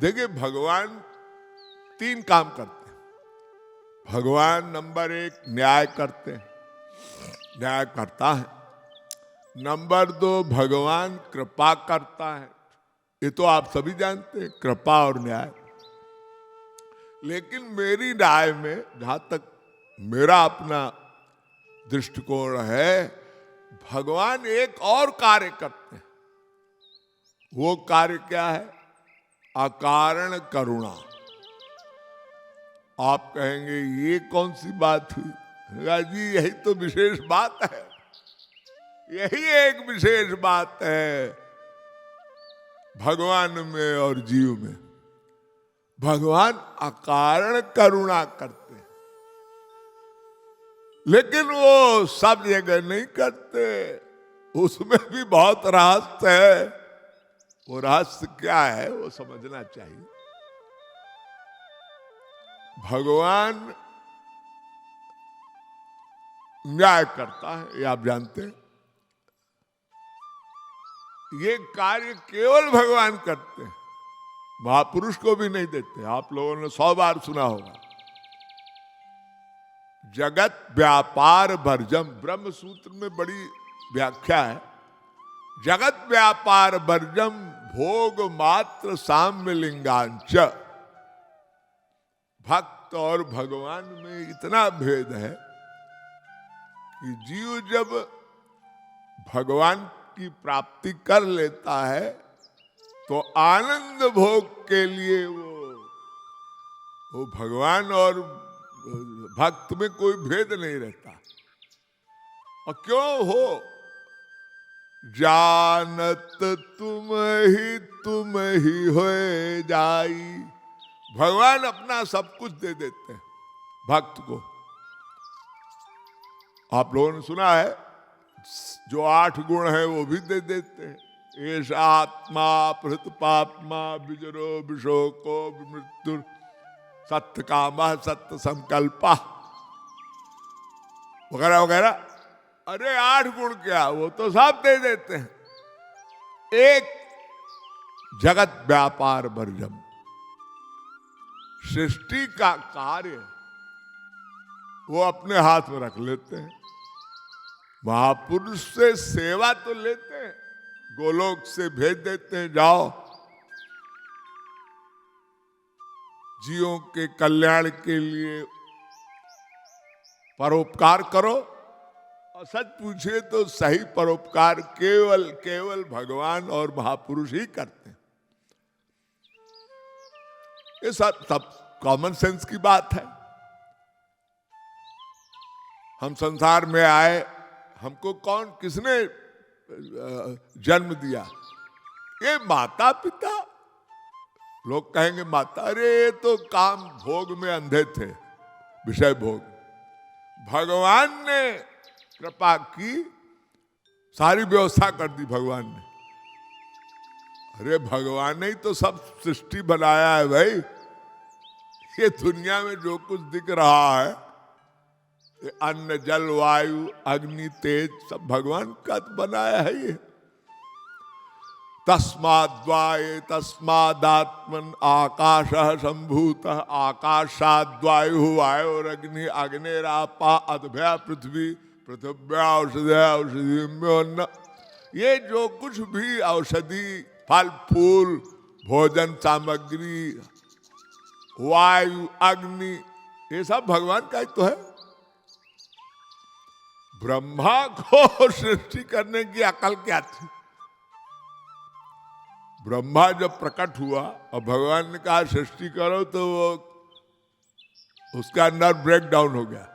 देखिए, भगवान 3 काम करते हैं। भगवान नंबर 1 न्याय करते हैं, न्याय करता है। नंबर 2 भगवान कृपा करता है। ये तो आप सभी जानते हैं, कृपा और न्याय। लेकिन मेरी राय में, जहां तक मेरा अपना दृष्टिकोण है, भगवान एक और कार्य करते हैं। वो कार्य क्या है? अकारण करुणा। आप कहेंगे ये कौन सी बात हुई? जी यही तो विशेष बात है, यही एक विशेष बात है भगवान में और जीव में। भगवान अकारण करुणा करते हैं, लेकिन वो सब जगह नहीं करते। उसमें भी बहुत रहस्य है। वो रहस्य क्या है वो समझना चाहिए। भगवान न्याय करता है, ये आप जानते हैं। ये कार्य केवल भगवान करते हैं, महापुरुष को भी नहीं देते। आप लोगों ने 100 बार सुना होगा, जगत व्यापार वर्जम। ब्रह्म सूत्र में बड़ी व्याख्या है। जगत व्यापार वर्जम भोग मात्र साम्य लिंगांच। भक्त और भगवान में इतना भेद है कि जीव जब भगवान की प्राप्ति कर लेता है तो आनंद भोग के लिए वो भगवान और भक्त में कोई भेद नहीं रहता। और क्यों हो? जानत तुम ही होए जाई। भगवान अपना सब कुछ दे देते हैं भक्त को। आप लोगों ने सुना है, जो 8 गुण है वो भी दे देते हैं। एष आत्मा प्रहृत पात्मा विजरो विशोको विमृत्यु सत्य कामः सत्य संकल्पः वगैरह वगैरह। अरे 8 गुण क्या, वो तो सब दे देते हैं। एक जगत व्यापार वर्जम, सृष्टि का कार्य वो अपने हाथ में रख लेते हैं। महापुरुष से सेवा तो लेते हैं, गोलोक से भेज देते हैं, जाओ जीवों के कल्याण के लिए परोपकार करो। और सच पूछे तो सही परोपकार केवल भगवान और महापुरुष ही करते हैं। ये सब कॉमन सेंस की बात है। हम संसार में आए, हमको किसने जन्म दिया? ये माता पिता। लोग कहेंगे माता, अरे ये तो काम भोग में अंधे थे, विषय भोग। भगवान ने कृपा की, सारी व्यवस्था कर दी भगवान ने। अरे भगवान ने ही तो सब सृष्टि बनाया है भाई। ये दुनिया में जो कुछ दिख रहा है, अन्न जल वायु अग्नि तेज, सब भगवान का बनाया है ये। तस्माद्वाये तस्मादात्मन आकाशः सम्भूतः आकाशाद्वायुः वायोरग्नि अग्निरापा अद्भ्या पृथ्वी पृथिव्या औषधया औषधिम्योन्न। ये जो कुछ भी औषधि, फल फूल, भोजन सामग्री, वायु अग्नि, ये सब भगवान का ही तो है। ब्रह्मा को सृष्टि करने की अकल क्या थी? ब्रह्मा जब प्रकट हुआ और भगवान ने कहा सृष्टि करो, तो वो उसका नर्व ब्रेक डाउन हो गया।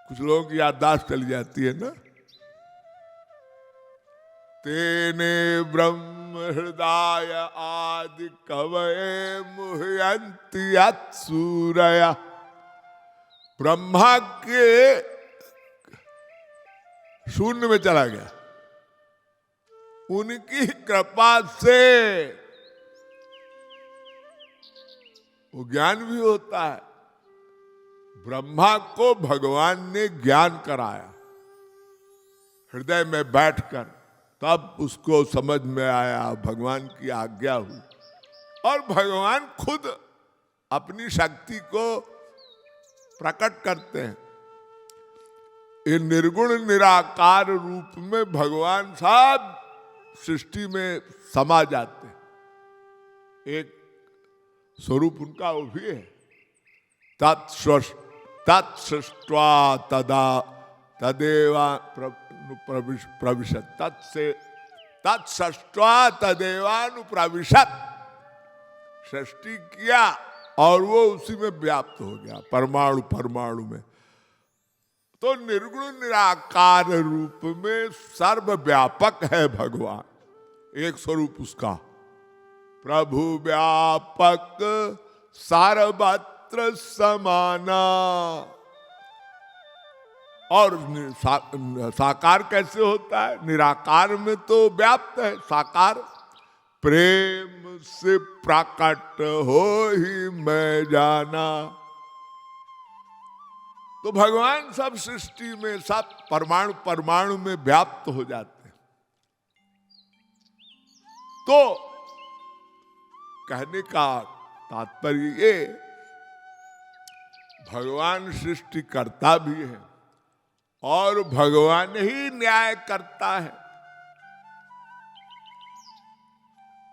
कुछ लोगों की याददाश्त चली जाती है ना। तेने ब्रह्म हृदय आदि कवये मुह्यन्ति सूरया। ब्रह्मा के शून्य में चला गया। उनकी कृपा से वो ज्ञान भी होता है। ब्रह्मा को भगवान ने ज्ञान कराया हृदय में बैठकर, तब उसको समझ में आया, भगवान की आज्ञा हुई। और भगवान खुद अपनी शक्ति को प्रकट करते हैं। ये निर्गुण निराकार रूप में भगवान सब सृष्टि में समा जाते हैं। एक स्वरूप उनका वो भी है, तत्सृष्ट्वा तदा तदेवा प्रविशत, तत्सृष्ट्वा तदेवानुप्रविशत। सृष्टि किया और वो उसी में व्याप्त हो गया, परमाणु परमाणु में। तो निर्गुण निराकार रूप में सर्वव्यापक है भगवान, एक स्वरूप उसका। प्रभु व्यापक सर्वत्र समाना। और साकार कैसे होता है? निराकार में तो व्याप्त है, साकार प्रेम से प्रकट हो ही मैं जाना। तो भगवान सब सृष्टि में, सब परमाणु परमाणु में व्याप्त हो जाते हैं। तो कहने का तात्पर्य ये, भगवान सृष्टि करता भी है और भगवान ही न्याय करता है।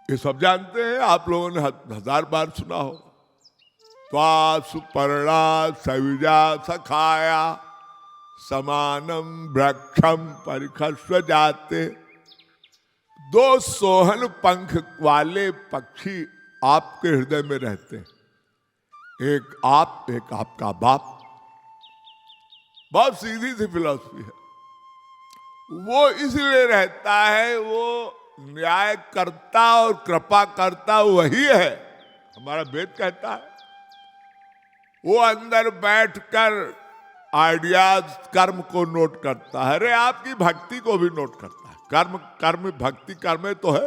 ये सब जानते हैं, आप लोगों ने 1000 बार सुना होगा। त्वा सुपर्णा सविजा सखाया समानम वृक्षम परिखस्व जाते। 2 सोहन पंख वाले पक्षी आपके हृदय में रहते हैं, एक आप, एक आपका बाप। बहुत सीधी सी फिलॉसफी है। वो इसलिए रहता है, वो न्याय करता और कृपा करता वही है। हमारा वेद कहता है वो अंदर बैठकर आइडियाज कर्म को नोट करता है। अरे आपकी भक्ति को भी नोट करता है। कर्म कर्म भक्ति कर्म तो है।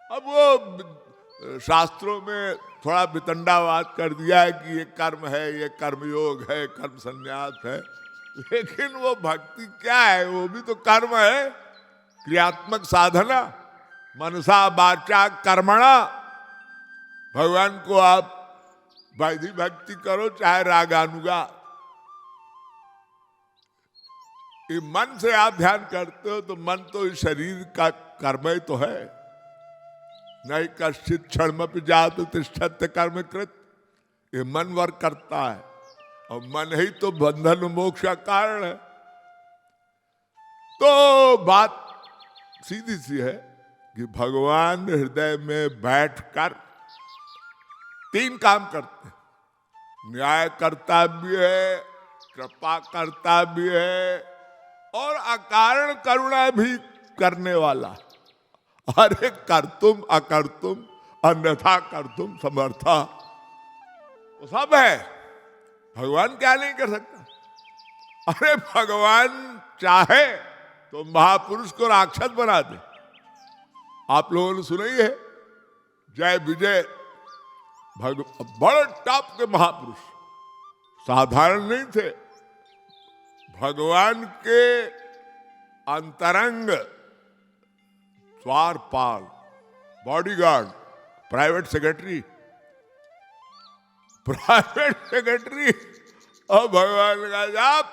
अब वो शास्त्रों में थोड़ा वितंडावाद कर दिया है कि ये कर्म है, ये कर्मयोग है, कर्म संन्यास है, लेकिन वो भक्ति क्या है? वो भी तो कर्म है, क्रियात्मक साधना, मनसा वाचा कर्मणा। भगवान को आप वैधि भक्ति करो चाहे रागानुगा, ये मन से आप ध्यान करते हो तो मन तो इस शरीर का कर्म ही तो है। नहीं कश्चित क्षणमपि जातु तिष्ठत्य कर्म कृत, ये मन वर्क करता है और मन ही तो बंधन मोक्ष का कारण है। तो बात सीधी सी है कि भगवान हृदय में बैठकर 3 काम करते हैं, न्याय करता भी है, कृपा करता भी है और अकारण करुणा भी करने वाला। अरे कर्तुम अकर्तुम अन्यथा कर्तुम समर्था, वो सब है। भगवान क्या नहीं कर सकता? अरे भगवान चाहे तो महापुरुष को राक्षस बना दे। आप लोगों ने सुना ही है, जय विजय बड़े टॉप के महापुरुष, साधारण नहीं थे। भगवान के अंतरंग द्वारपाल, बॉडीगार्ड, प्राइवेट सेक्रेटरी और भगवान का आप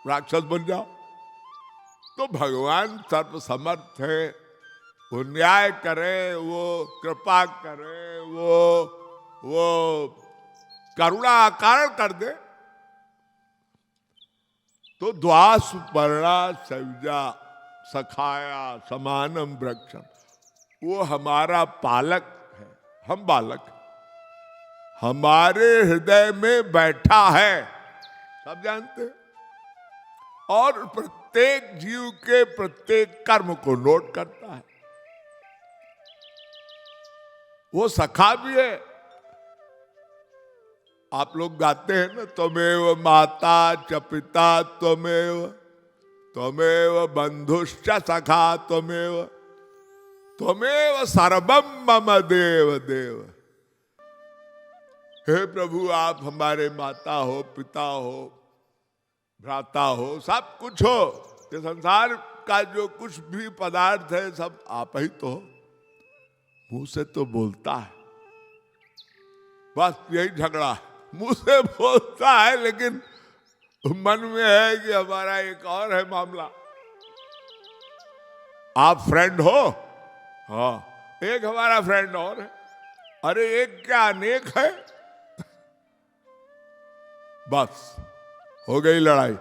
राक्षस बन जाओ। तो भगवान सर्वसमर्थ है, वो न्याय करे, वो कृपा करे, वो करुणा कारण कर दे। तो द्वासुपर्णा सविजा सखाया समानम वृक्षम, वो हमारा पालक है, हम बालक, हमारे हृदय में बैठा है, सब जानते हैं। और प्रत्येक जीव के प्रत्येक कर्म को नोट करता है। वो सखा भी है। आप लोग गाते हैं ना, त्वमेव माता च पिता त्वमेव, त्वमेव बंधुश्च सखा त्वमेव, त्वमेव सर्वम मम देव देव। हे प्रभु, आप हमारे माता हो, पिता हो, भ्राता हो, सब कुछ हो। ये संसार का जो कुछ भी पदार्थ है सब आप ही तो हो। मुंह से तो बोलता है, बस यही झगड़ा है, मुंह से बोलता है लेकिन मन में है कि हमारा एक और है मामला। आप फ्रेंड हो, हाँ, एक हमारा फ्रेंड और है, अरे एक क्या अनेक है। बस हो गई लड़ाई।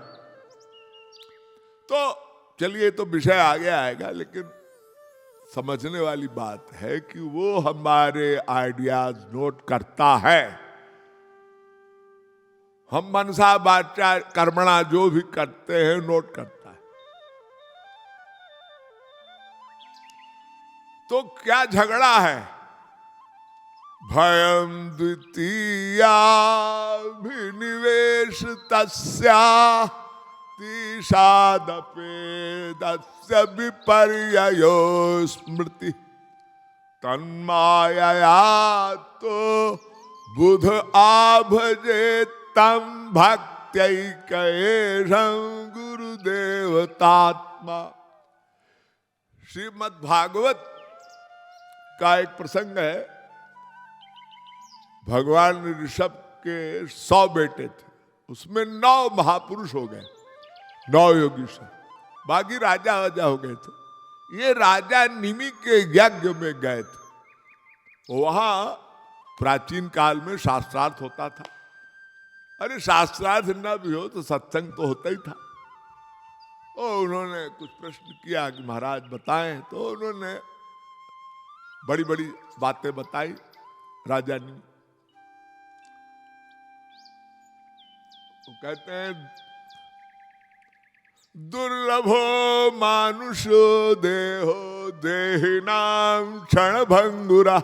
तो चलिए, तो विषय आगे आएगा, लेकिन समझने वाली बात है कि वो हमारे आइडियाज नोट करता है। हम मनसा वाचा कर्मणा जो भी करते हैं नोट करता है। तो क्या झगड़ा है? भयम द्वितीया विनिवेश तस्या तिषादपेदस्य विपर्ययो स्मृति तन्मायया तो बुध आभजे तम भक्त्यैकैषं गुरुदेवतात्मा। श्रीमद् भागवत का एक प्रसंग है। भगवान ऋषभ के 100 बेटे थे, उसमें 9 महापुरुष हो गए, 9 योगीश्वर, बाकी राजा वाजा हो गए थे। ये राजा निमि के यज्ञ में गए थे। वहां प्राचीन काल में शास्त्रार्थ होता था। अरे शास्त्रार्थ न भी हो तो सत्संग तो होता ही था। और उन्होंने कुछ प्रश्न किया कि महाराज बताएं, तो उन्होंने बड़ी बड़ी बातें बताई राजा ने। तो कहते हैं दुर्लभो मानुषो देहो देहिनाम क्षण भंगुरा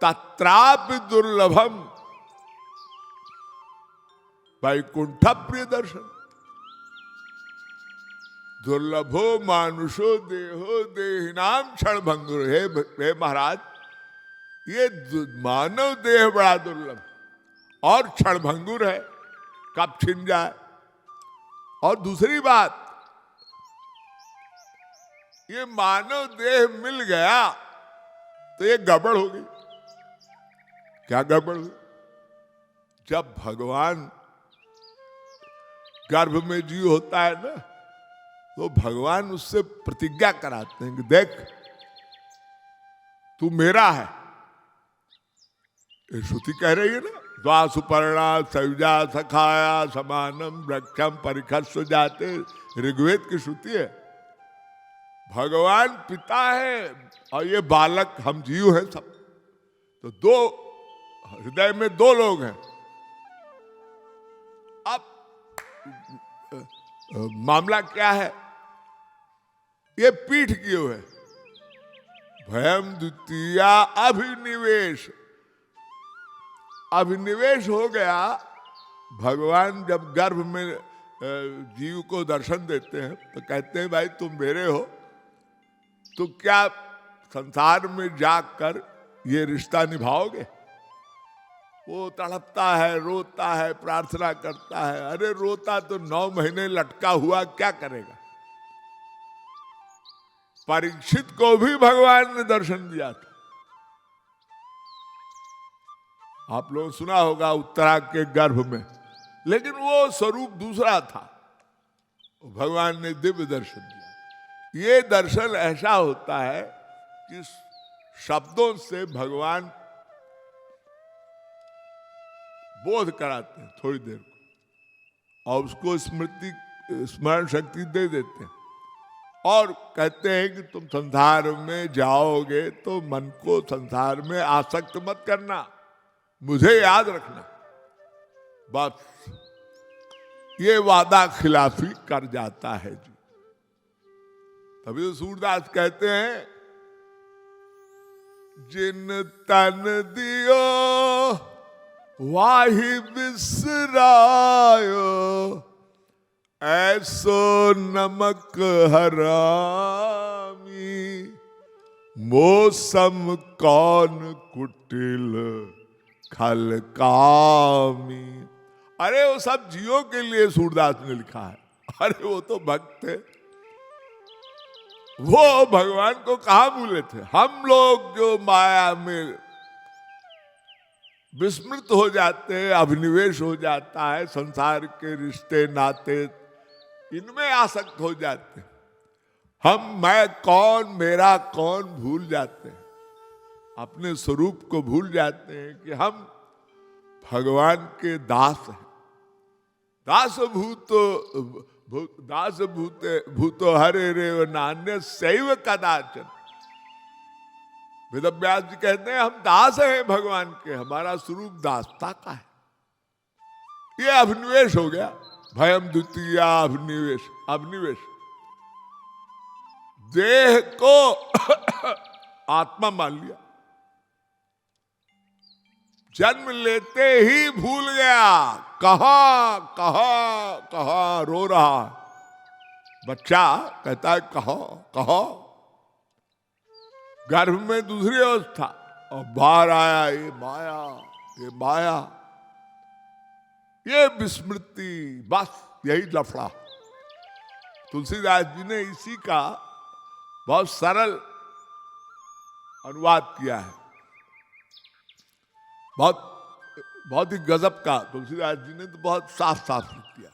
तत्रापि दुर्लभम वैकुंठ प्रिय दर्शन। दुर्लभो मानुषो देहो देहिनाम क्षण भंगुर। हे महाराज, ये मानव देह बड़ा दुर्लभ और क्षण भंगुर है, कब छिन जाए। और दूसरी बात, ये मानव देह मिल गया तो ये गड़बड़ हो गई। क्या गड़बड़ हुई? जब भगवान गर्भ में जीव होता है ना, तो भगवान उससे प्रतिज्ञा कराते हैं कि देख तू मेरा है। ये श्रुति कह रही है ना, द्वा सुपर्णा सयुजा सखाया समानम वृक्षम परिखस्व जाते, ऋग्वेद की श्रुति है। भगवान पिता है और ये बालक हम जीव हैं सब। तो दो हृदय में 2 लोग हैं। अब मामला क्या है? ये पीठ किए हुए भयम द्वितीया अभिनिवेश। अभिनिवेश हो गया। भगवान जब गर्भ में जीव को दर्शन देते हैं तो कहते हैं भाई तुम मेरे हो, तो क्या संसार में जाकर ये रिश्ता निभाओगे? वो तड़पता है, रोता है, प्रार्थना करता है। अरे रोता तो 9 महीने लटका हुआ, क्या करेगा? परीक्षित को भी भगवान ने दर्शन दिया था। आप लोगों ने सुना होगा उत्तरा के गर्भ में, लेकिन वो स्वरूप दूसरा था। भगवान ने दिव्य दर्शन दिया। ये दर्शन ऐसा होता है कि शब्दों से भगवान बोध कराते हैं थोड़ी देर को, और उसको स्मरण शक्ति दे देते हैं, और कहते हैं कि तुम संसार में जाओगे तो मन को संसार में आसक्त मत करना, मुझे याद रखना। बस ये वादा खिलाफी कर जाता है जी। तभी तो सूरदास कहते हैं जिन तन दियो वाही बिसरायो, ऐसो नमक हरामी, मौसम कौन कुटिल खल कामी। अरे वो सब जियो के लिए सूरदास ने लिखा है। अरे वो तो भक्त थे, वो भगवान को कहां भूले थे। हम लोग जो माया में विस्मृत हो जाते हैं, अभिनिवेश हो जाता है, संसार के रिश्ते नाते इनमें आसक्त हो जाते हैं, हम मैं कौन मेरा कौन भूल जाते हैं, अपने स्वरूप को भूल जाते हैं कि हम भगवान के दास हैं। दास भूतो हरे रेव नान्य सैव कदाचन। वेदव्यास जी कहते हैं हम दास हैं भगवान के, हमारा स्वरूप दासता का है। ये अभिनिवेश हो गया, भयम द्वितीय अभिनिवेश। अभिनिवेश देह को आत्मा मान लिया, जन्म लेते ही भूल गया कहां कहां कहां रो रहा है। बच्चा कहता है कहो कहो, गर्भ में दूसरी अवस्था और बाहर आया ये माया, ये माया, ये विस्मृति, बस यही लफड़ा। तुलसीदास जी ने इसी का बहुत सरल अनुवाद किया है, बहुत ही गजब का। तुलसीदास जी ने तो बहुत साफ साफ लिख दिया,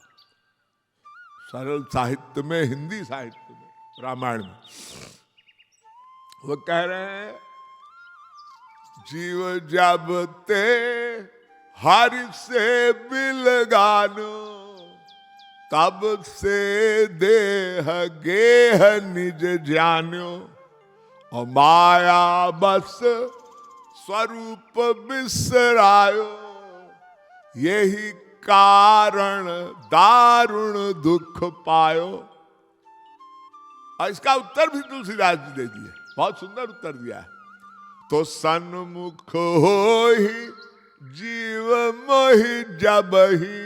सरल साहित्य में, हिंदी साहित्य में, रामायण में। वो कह रहे हैं जीव जब ते हरि से बिलगानो, तब से देह गेह निज जान्यो, और माया बस स्वरूप बिसरायो, यही कारण दारुण दुख पायो। और इसका उत्तर भी तुलसीदास जी दे दिए, बहुत सुंदर उत्तर दिया है। तो सन्मुख हो ही जीव मोहि जब ही,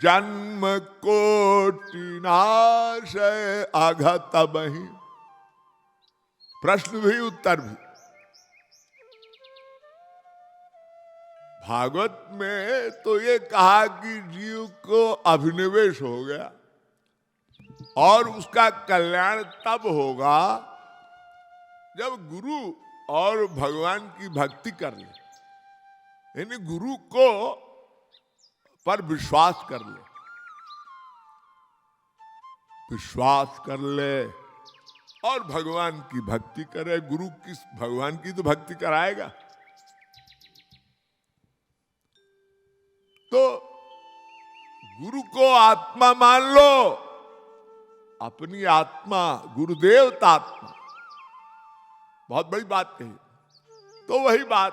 जन्म कोटि नाशय आघत बही। प्रश्न भी उत्तर भी। भागवत में तो ये कहा कि जीव को अभिनिवेश हो गया और उसका कल्याण तब होगा जब गुरु और भगवान की भक्ति कर ले, यानी गुरु को पर विश्वास कर ले, विश्वास कर ले और भगवान की भक्ति करे। गुरु किस भगवान की तो भक्ति कराएगा। तो गुरु को आत्मा मान लो, अपनी आत्मा गुरुदेव तात्मा, बहुत बड़ी बात कही। तो वही बात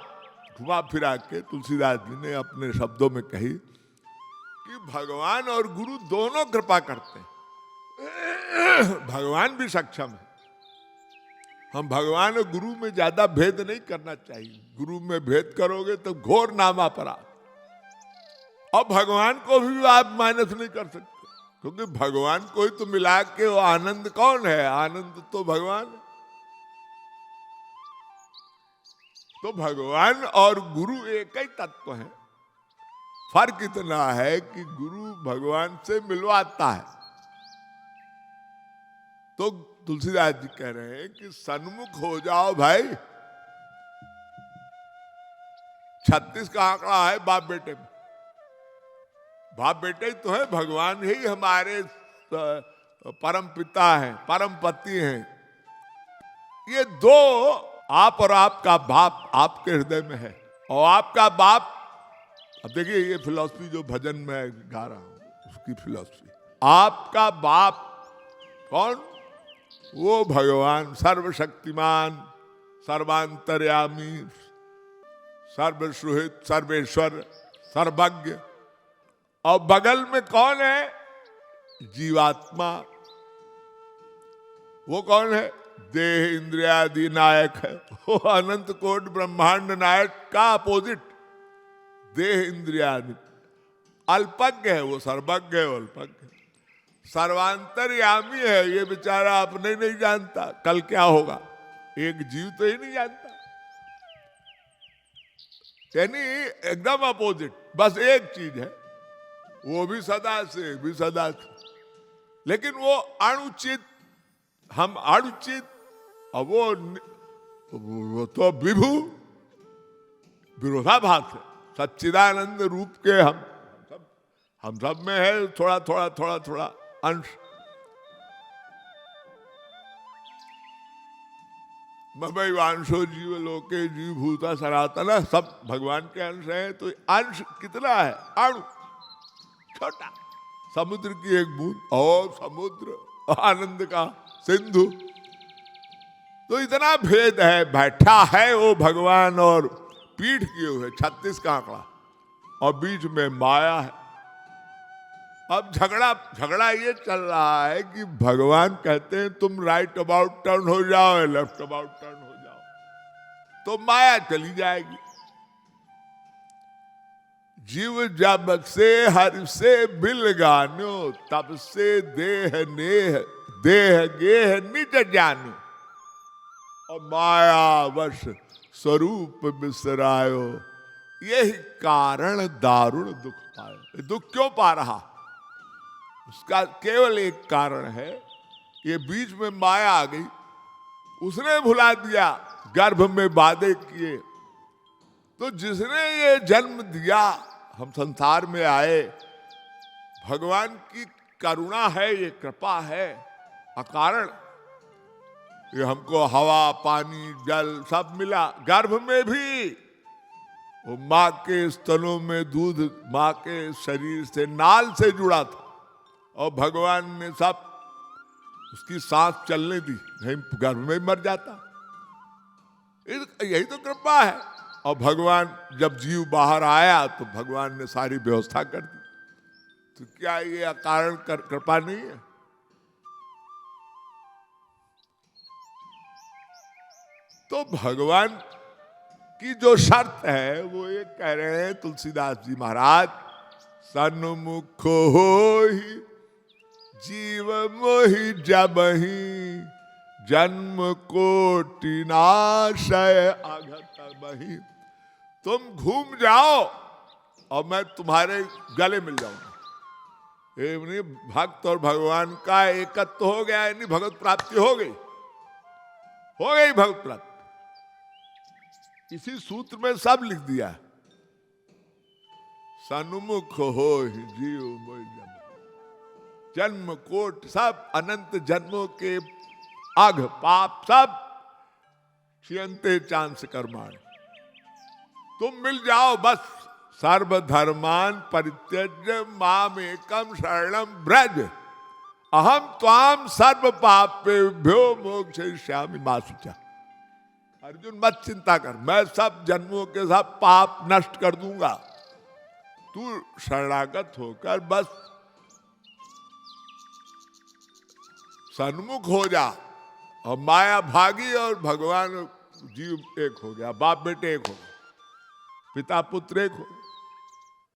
घुमा फिरा के तुलसीदास जी ने अपने शब्दों में कही कि भगवान और गुरु दोनों कृपा करते हैं। भगवान भी सक्षम है। हम भगवान और गुरु में ज्यादा भेद नहीं करना चाहिए। गुरु में भेद करोगे तो घोर नाम अपराध। और भगवान को भी आप माइनस नहीं कर सकते, क्योंकि भगवान को ही तो मिला के वो आनंद कौन है? आनंद तो भगवान है। तो भगवान और गुरु एक ही तत्व है। फर्क इतना है कि गुरु भगवान से मिलवाता है। तो तुलसीदास जी कह रहे हैं कि सन्मुख हो जाओ भाई। 36 का आंकड़ा है बाप बेटे में। बाप बेटे ही तो है, भगवान ही हमारे परम पिता हैं, परम पति हैं। ये दो, आप और आपका बाप आपके हृदय में है। और आपका बाप, अब देखिए ये फिलॉसफी जो भजन में गा रहा हूं उसकी फिलॉसफी। आपका बाप कौन? वो भगवान, सर्वशक्तिमान, सर्वांतर्यामी, सर्वसुहित, सर्वेश्वर, सर्वज्ञ। और बगल में कौन है? जीवात्मा। वो कौन है? देह इंद्रियादि नायक है। वो अनंत कोट ब्रह्मांड नायक का अपोजिट देह इंद्रियादि। अल्पज्ञ है वो, सर्वज्ञ है, अल्पज्ञ। सर्वांतर्यामी है, ये बेचारा अपने नहीं जानता कल क्या होगा। एक जीव तो ही नहीं जानता, यानी एकदम अपोजिट। बस एक चीज है, वो भी सदा से, भी सदा से। लेकिन वो अणुचित हम अणुचित, और वो तो विभू, विरोधाभास है। सच्चिदानंद रूप के हम सब में है थोड़ा थोड़ा थोड़ा थोड़ा अंश। ममैवांशो जीव लोके जीव भूता सनातन, सब भगवान के अंश है। तो अंश कितना है? अणु, छोटा, समुद्र की एक बूंद, और समुद्र आनंद का सिंधु। तो इतना भेद है। बैठा है वो भगवान और पीठ किए हुए 36 का आंकड़ा, और बीच में माया है। अब झगड़ा ये चल रहा है कि भगवान कहते हैं तुम राइट अबाउट टर्न हो जाओ, लेफ्ट अबाउट टर्न हो जाओ, तो माया चली जाएगी। जीव जब से हर से बिल गानो, तब से देह नेह देह गेह निज जानो, और माया वश स्वरूप बिसरायो, यही कारण दारुण दुख पायो। दुख क्यों पा रहा? उसका केवल एक कारण है, ये बीच में माया आ गई, उसने भुला दिया, गर्भ में वादे किए। तो जिसने ये जन्म दिया, हम संसार में आए, भगवान की करुणा है, ये कृपा है अकारण। ये हमको हवा पानी जल सब मिला, गर्भ में भी वो माँ के स्तनों में दूध, माँ के शरीर से नाल से जुड़ा था, और भगवान ने सब उसकी सांस चलने दी, नहीं गर्भ में मर जाता। यही तो कृपा है। और भगवान जब जीव बाहर आया तो भगवान ने सारी व्यवस्था कर दी। तो क्या ये अकारण कृपा नहीं है? तो भगवान की जो शर्त है वो ये कह रहे हैं तुलसीदास जी महाराज, सन्मुख होहि जीव मोहि जबहि, जन्म कोटि नाशय आघत बहि। तुम घूम जाओ और मैं तुम्हारे गले मिल जाऊंगा। ये नहीं, भक्त और भगवान का एकत्व हो गया, यानी भगवत प्राप्ति हो गई भगवत प्राप्ति। इसी सूत्र में सब लिख दिया। सन्मुख हो जीव मोहि जबहि, जन्म कोट, सब अनंत जन्मों के आघ पाप सब क्षीयन्ते चांस कर्माणि। तुम मिल जाओ बस। सर्वधर्मान परित्यज्य माम एकम शरणम ब्रज, अहम त्वाम सर्व पापेभ्यो मोक्षयिष्यामि मा शुचा। अर्जुन मत चिंता कर, मैं सब जन्मों के सब पाप नष्ट कर दूंगा, तू शरणागत होकर बस सन्मुख हो जा। और माया भागी और भगवान जीव एक हो गया, बाप बेटे एक हो गया, पिता पुत्र एक हो गया।